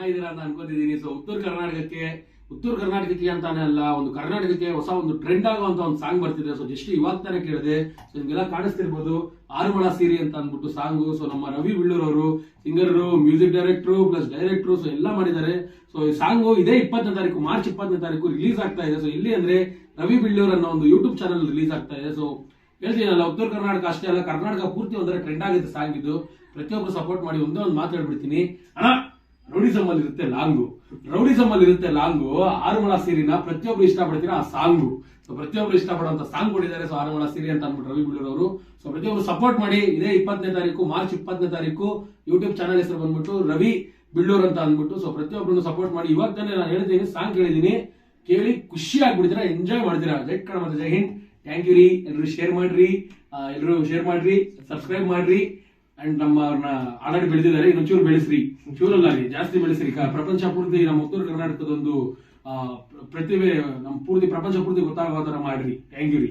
ಚೆನ್ನಾಗಿದ್ದೀರಾ ಅಂತ ಅನ್ಕೋತಿದ್ದೀನಿ. ಸೊ ಉತ್ತರ ಕರ್ನಾಟಕಕ್ಕೆ ಅಂತಾನೆ ಅಲ್ಲ, ಒಂದು ಕರ್ನಾಟಕಕ್ಕೆ ಹೊಸ ಒಂದು ಟ್ರೆಂಡ್ ಆಗುವಂತ ಒಂದು ಸಾಂಗ್ ಬರ್ತಿದೆ. ಸೊ ಜಸ್ಟ್ ಇವಾಗ ತಾನೇ ಕೇಳಿದೆ. ಸೊ ನಿಮ್ಗೆಲ್ಲ ಕಾಣಿಸ್ತಿರ್ಬೋದು, ಆರುಮಳ ಸೀರೆ ಅಂತ ಅಂದ್ಬಿಟ್ಟು ಸಾಂಗು. ಸೊ ನಮ್ಮ ರವಿ ಬಿಳ್ಳೂರ್ ಅವರು ಸಿಂಗರ್, ಮ್ಯೂಸಿಕ್ ಡೈರೆಕ್ಟ್ರು ಪ್ಲಸ್ ಡೈರೆಕ್ಟ್ರು, ಸೊ ಎಲ್ಲ ಮಾಡಿದ್ದಾರೆ. ಸೊ ಈ ಸಾಂಗು ಇದೇ 20ನೇ ತಾರೀಕು, ಮಾರ್ಚ್ 20ನೇ ತಾರೀಕು ರಿಲೀಸ್ ಆಗ್ತಾ ಇದೆ. ಸೊ ಇಲ್ಲಿ ಅಂದ್ರೆ ರವಿ ಬಿಳ್ಳೂರ್ ಅನ್ನೋ ಒಂದು ಯೂಟ್ಯೂಬ್ ಚಾನಲ್ ರಿಲೀಸ್ ಆಗ್ತಾ ಇದೆ. ಸೊ ಹೇಳ್ತೀನಲ್ಲ, ಉತ್ತರ ಕರ್ನಾಟಕ ಅಷ್ಟೇ ಅಲ್ಲ, ಕರ್ನಾಟಕ ಪೂರ್ತಿ ಒಂದರ ಟ್ರೆಂಡ್ ಆಗಿದೆ ಸಾಂಗ್ ಇದು. ಪ್ರತಿಯೊಬ್ರು ಸಪೋರ್ಟ್ ಮಾಡಿ. ಒಂದೇ ಒಂದು ಮಾತಾಡ್ಬಿಡ್ತೀನಿ ಅಣ್ಣ, ರೌಡಿಸಮ್ ಅಲ್ಲಿ ಇರುತ್ತೆ ಲಾಂಗು. ಆರುಮಳ ಸೀರಿನ ಪ್ರತಿಯೊಬ್ರು ಇಷ್ಟಪಡ್ತೀರಾ ಆ ಸಾಂಗು. ಸೊ ಪ್ರತಿಯೊಬ್ರು ಇಷ್ಟಪಡುವಂತ ಸಾಂಗ್ ಕೊಟ್ಟಿದ್ದಾರೆ. ಸೊ ಆರುಮಳ ಸೀರಿ ಅಂತ ಅಂದ್ಬಿಟ್ಟು ರವಿ ಬಿಳ್ಳೂರ್ ಅವರು. ಸೊ ಪ್ರತಿಯೊಬ್ರು ಸಪೋರ್ಟ್ ಮಾಡಿ. ಇದೇ 20ನೇ ತಾರೀಕು, ಮಾರ್ಚ್ 20ನೇ ತಾರೀಕು ಯೂಟ್ಯೂಬ್ ಚಾನಲ್ ಹೆಸರು ಬಂದ್ಬಿಟ್ಟು ರವಿ ಬಿಳ್ಳೂರ್ ಅಂತ ಅಂದ್ಬಿಟ್ಟು. ಸೊ ಪ್ರತಿಯೊಬ್ಬರನ್ನು ಸಪೋರ್ಟ್ ಮಾಡಿ. ಇವಾಗ ತಾನೇ ನಾನು ಹೇಳಿದ್ದೀನಿ, ಸಾಂಗ್ ಕೇಳಿದೀನಿ, ಕೇಳಿ ಖುಷಿ ಆಗ್ಬಿಡ್ತೀರಾ, ಎಂಜಾಯ್ ಮಾಡ್ತೀರಾ. ಜೈ ಕನ್ನಡ ಮತ್ತೆ ಜೈ ಹಿಂದ್. ಥ್ಯಾಂಕ್ ಯು ರೀ. ಎಲ್ಲರೂ ಶೇರ್ ಮಾಡ್ರಿ, ಸಬ್ಸ್ಕ್ರೈಬ್ ಮಾಡ್ರಿ. ಅಂಡ್ ಅವ್ರನ್ನ ಆಲ್ರೆಡಿ ಬೆಳೆದಿದ್ದಾರೆ, ಇನ್ನು ಚೂರು ಬೆಳೆಸ್ರಿ, ಚೂರಲ್ಲಾಗಿ ಜಾಸ್ತಿ ಬೆಳೆಸ್ರಿ. ಪ್ರಪಂಚ ಪೂರ್ತಿ ನಮ್ಮ ಉತ್ತರ ಕರ್ನಾಟಕದ ಒಂದು ಪ್ರತಿಭೆ ನಮ್ಮ ಪ್ರಪಂಚ ಪೂರ್ತಿ ಗೊತ್ತಾಗೋ ತರ ಮಾಡ್ರಿ. ಥ್ಯಾಂಕ್ ಯು ರೀ.